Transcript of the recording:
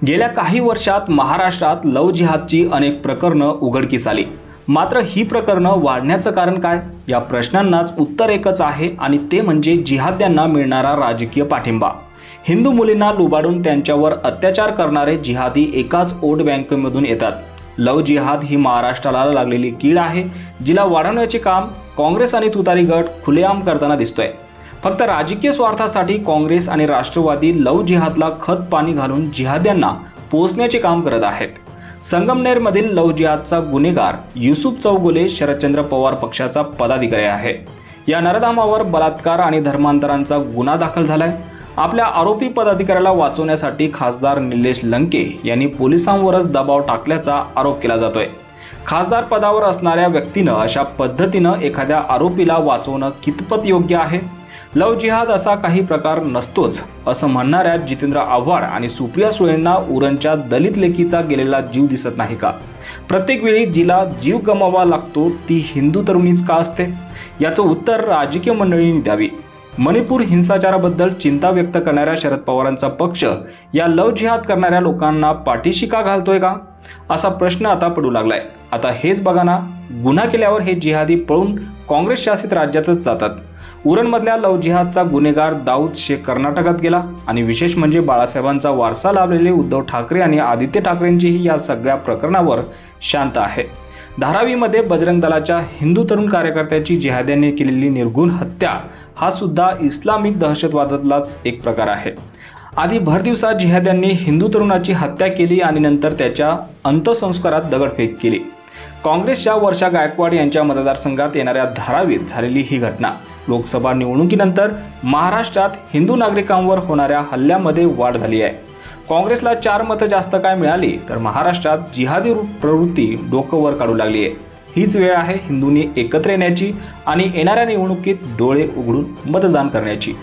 गेल्या काही वर्षात महाराष्ट्रात लव्ह जिहादची अनेक प्रकरणं उघडकीस आली। मात्र ही प्रकरणं वाढण्याचं कारण काय? या प्रश्नांनाच उत्तर एकच आहे आणि ते म्हणजे जिहाद्यांना मिळणारा राजकीय पाठिंबा। हिंदू मुलींना लुबाडून त्यांच्यावर अत्याचार करणारे जिहादी एकाच वोट बँकेमधून येतात। लव्ह जिहाद ही महाराष्ट्राला लागलेली कीड आहे, जिला वाढवण्याचे काम काँग्रेस आणि तुतारी गट खुलेआम करताना दिसतोय। फक्त राजकीय स्वार्थासाठी काँग्रेस आणि राष्ट्रवादी लव्ह जिहादला खत पाणी घालून जिहाद्यांना पोसण्याचे काम करत आहेत। संगमनेरमधील लव्ह जिहादचा गुन्हेगार युसुफ चौगुले शरदचंद्र पवार पक्षाचा पदाधिकारी आहे। या नरधामावर बलात्कार आणि धर्मांतरांचा गुन्हा दाखल झालाय। आपल्या आरोपी पदाधिकाऱ्याला वाचवण्यासाठी खासदार निलेश लंके यांनी पोलिसांवरच दबाव टाकल्याचा आरोप केला जातोय। खासदार पदावर असणाऱ्या व्यक्तीनं अशा पद्धतीनं एखाद्या आरोपीला वाचवणं कितपत योग्य आहे? लव्ह जिहाद असा काही प्रकार नसतोच असं म्हणणाऱ्या जितेंद्र आव्हाड आणि सुप्रिया सुळेंना उरणच्या दलित लेकीचा गेलेला जीव दिसत नाही का? प्रत्येक वेळी जिला जीव गमवावा लागतो ती हिंदू तरुणीच का असते? याचं उत्तर राजकीय मंडळींनी द्यावी। मणिपूर हिंसाचाराबद्दल चिंता व्यक्त करणाऱ्या शरद पवारांचा पक्ष या लव्ह जिहाद करणाऱ्या लोकांना पाठीशी का घालतोय का? असा प्रश्न आता पडू लागलाय। आता हेच बघा ना, गुन्हा केल्यावर हे जिहादी पळून काँग्रेस शासित राज्यातच जातात। उरणमधल्या लव्ह जिहादचा गुन्हेगार दाऊद शेख कर्नाटकात गेला आणि विशेष म्हणजे बाळासाहेबांचा वारसा लाभलेले उद्धव ठाकरे आणि आदित्य ठाकरेंचीही या सगळ्या प्रकरणावर शांत आहे। धारावीमध्ये बजरंग दलाच्या हिंदू तरुण कार्यकर्त्याची जिहाद्यांनी केलेली निर्घृण हत्या हा सुद्धा इस्लामिक दहशतवादातलाच एक प्रकार आहे। आधी भर दिवसात जिहाद्यांनी हिंदू तरुणाची हत्या केली आणि नंतर त्याच्या अंत्यसंस्कारात दगडफेक केली। काँग्रेसच्या वर्षा गायकवाड यांच्या मतदारसंघात येणाऱ्या धारावीत झालेली ही घटना लोकसभा निवडणुकीनंतर महाराष्ट्रात हिंदू नागरिकांवर होणाऱ्या हल्ल्यामध्ये वाढ झाली आहे। काँग्रेसला 4 मतं जास्त काय मिळाली तर महाराष्ट्रात जिहादी प्रवृत्ती डोकं वर काढू लागली आहे। हीच वेळ आहे हिंदूंनी एकत्र येण्याची आणि येणाऱ्या निवडणुकीत डोळे उघडून मतदान करण्याची।